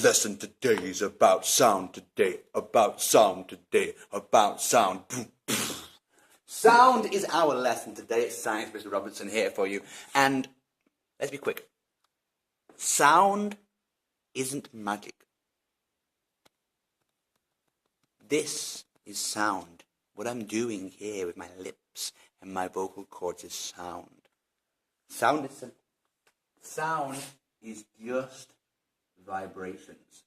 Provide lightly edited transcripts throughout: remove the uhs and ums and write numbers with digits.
lesson today is about sound today, about sound today, about sound. Sound is our lesson today. It's Science Mr. Robertson here for you. And let's be quick. Sound isn't magic. This is sound. What I'm doing here with my lips and my vocal cords is sound. Sound is simple. Sound is just vibrations.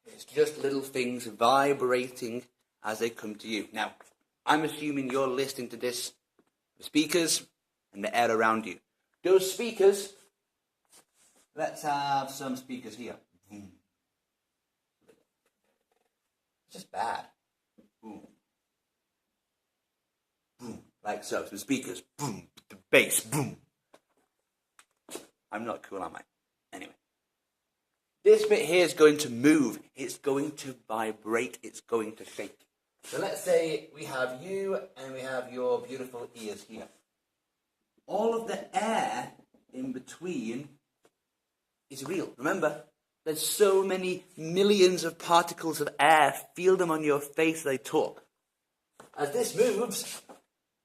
It's just little things vibrating as they come to you. Now, I'm assuming you're listening to this, the speakers and the air around you. Those speakers, let's have some speakers here. Boom. It's just bad. Boom. Boom. Like so. Some speakers. Boom. The bass. Boom. I'm not cool, am I? Anyway. This bit here is going to move. It's going to vibrate. It's going to shake. So let's say we have you and we have your beautiful ears here. All of the air in between is real. Remember, there's so many millions of particles of air. Feel them on your face as they talk. As this moves,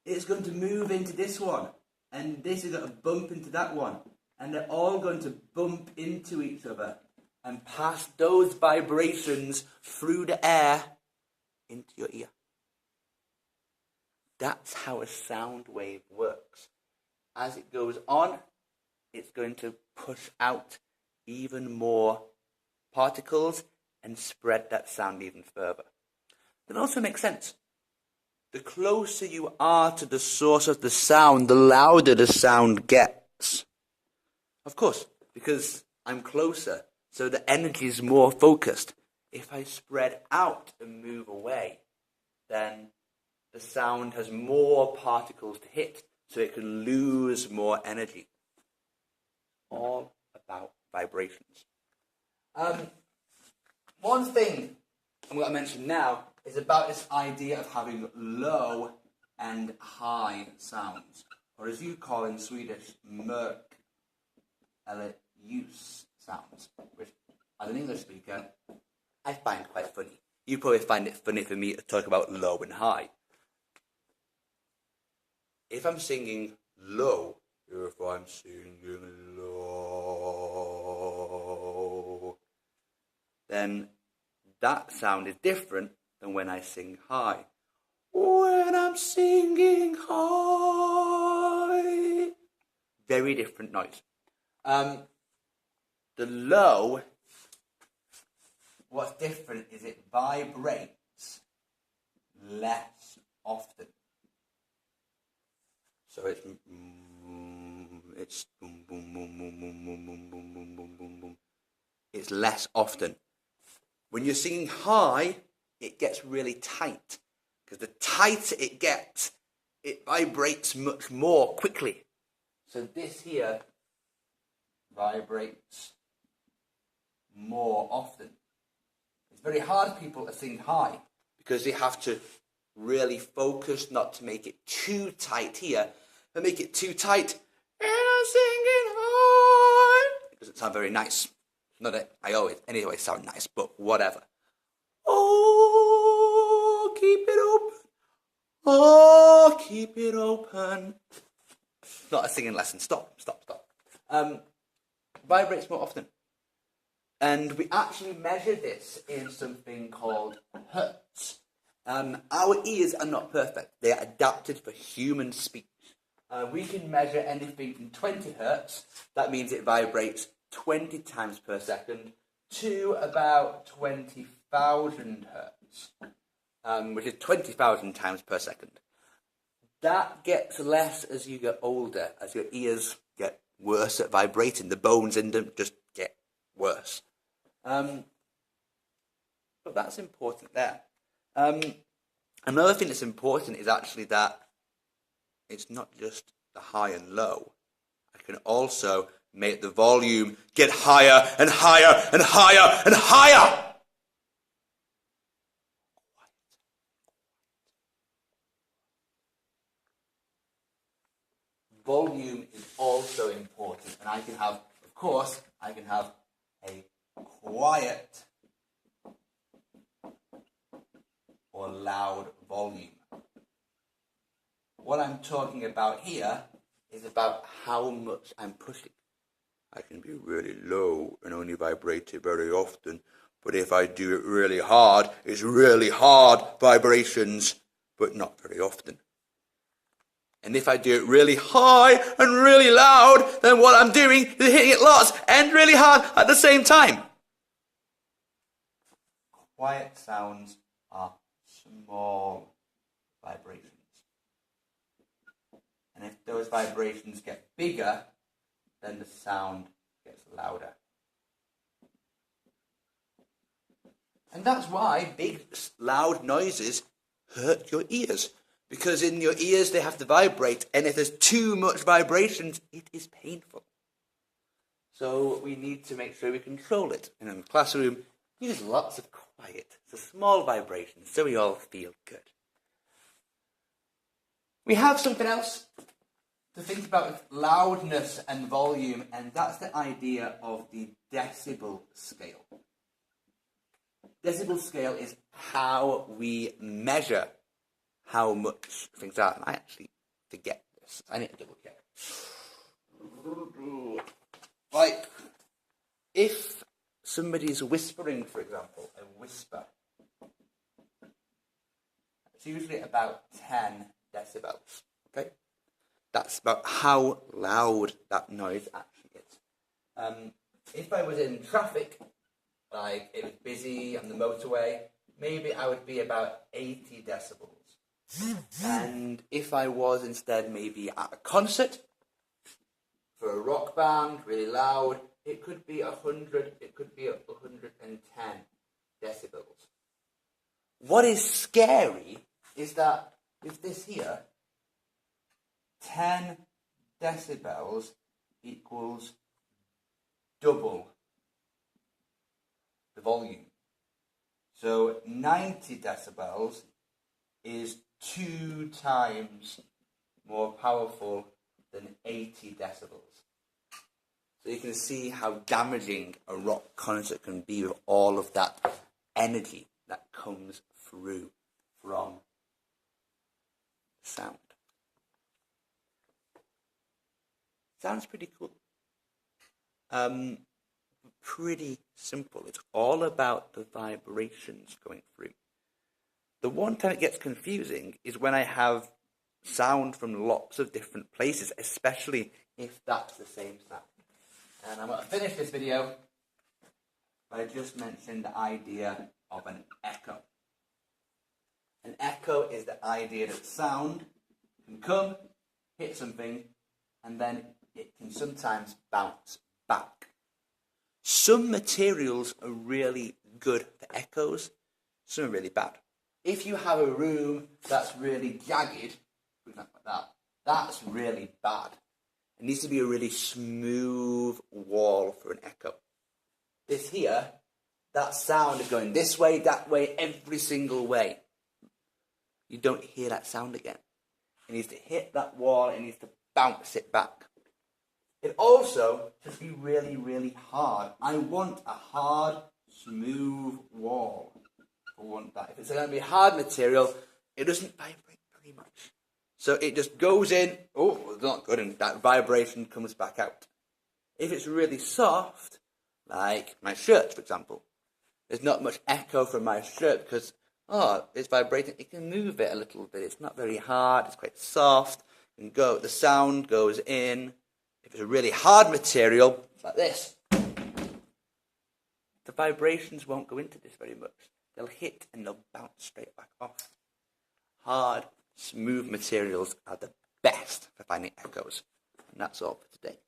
it's going to move into this one. And this is going to bump into that one. And they're all going to bump into each other and pass those vibrations through the air into your ear. That's how a sound wave works. As it goes on, it's going to push out even more particles and spread that sound even further. That also makes sense. The closer you are to the source of the sound, the louder the sound gets. Of course, because I'm closer, so the energy is more focused. If I spread out and move away, then the sound has more particles to hit, so it can lose more energy. All about vibrations. One thing I'm going to mention now is about this idea of having low and high sounds, or as you call in Swedish, mörk eller ljus sounds, which as an English speaker, I find quite funny. You probably find it funny for me to talk about low and high. If I'm singing low, then that sound is different than when I sing high. When I'm singing high, very different noise. The low, what's different is it vibrates less often. So it's boom, boom, boom, boom, boom, boom, boom, boom, boom, boom, boom, boom, boom. It's less often. When you're singing high, it gets really tight. Because the tighter it gets, it vibrates much more quickly. So this here vibrates more often. It's very hard for people to sing high because they have to really focus not to make it too tight here, but make it too tight. And I'm singing high. It doesn't sound very nice. Not that I always sound nice, but whatever. Oh, keep it open. Oh, keep it open. Not a singing lesson. Stop. Vibrates more often. And we actually measure this in something called hertz. Our ears are not perfect. They are adapted for human speech. We can measure anything from 20 hertz. That means it vibrates 20 times per second to about 20,000 hertz, which is 20,000 times per second. That gets less as you get older, as your ears get worse at vibrating. The bones in them just get worse. But that's important there. Another thing that's important is actually that it's not just the high and low. I can also make the volume get higher and higher and higher and higher. Volume is also important, and I can have, of course, I can have a quiet or loud volume. What I'm talking about here is about how much I'm pushing. I can be really low and only vibrate it very often, but if I do it really hard, it's really hard vibrations, but not very often. And if I do it really high and really loud, then what I'm doing is hitting it lots and really hard at the same time. Quiet sounds are small vibrations. And if those vibrations get bigger, then the sound gets louder. And that's why big, loud noises hurt your ears. Because in your ears they have to vibrate, and if there's too much vibrations, it is painful. So we need to make sure we control it. And in the classroom, use lots of quiet, so small vibrations, so we all feel good. We have something else to think about with loudness and volume, and that's the idea of the decibel scale. Decibel scale is how we measure how much things are. And I actually forget this. I need to double check. Like, if somebody's whispering, for example, a whisper, it's usually about 10 decibels. Okay? That's about how loud that noise actually is. If I was in traffic, like it was busy on the motorway, maybe I would be about 80 decibels. And if I was instead maybe at a concert for a rock band, really loud, it could be 100, it could be 110 decibels. What is scary is that with this here, 10 decibels equals double the volume. So 90 decibels is 2 times more powerful than 80 decibels. So you can see how damaging a rock concert can be with all of that energy that comes through from sound. Sounds pretty cool. Pretty simple. It's all about the vibrations going through. The one time it gets confusing is when I have sound from lots of different places, especially if that's the same sound. And I'm going to finish this video by just mentioning the idea of an echo. An echo is the idea that sound can come, hit something, and then it can sometimes bounce back. Some materials are really good for echoes, some are really bad. If you have a room that's really jagged, for example like that, that's really bad. It needs to be a really smooth wall for an echo. This here, that sound is going this way, that way, every single way. You don't hear that sound again. It needs to hit that wall, it needs to bounce it back. It also should be really, really hard. I want a hard, smooth wall. I want that. If it's going to be hard material, it doesn't vibrate very much. So it just goes in, oh, it's not good, and that vibration comes back out. If it's really soft, like my shirt, for example, there's not much echo from my shirt because, it's vibrating. It can move it a little bit. It's not very hard. It's quite soft. The sound goes in. If it's a really hard material, like this, the vibrations won't go into this very much. They'll hit and they'll bounce straight back off. Hard, smooth materials are the best for finding echoes. And that's all for today.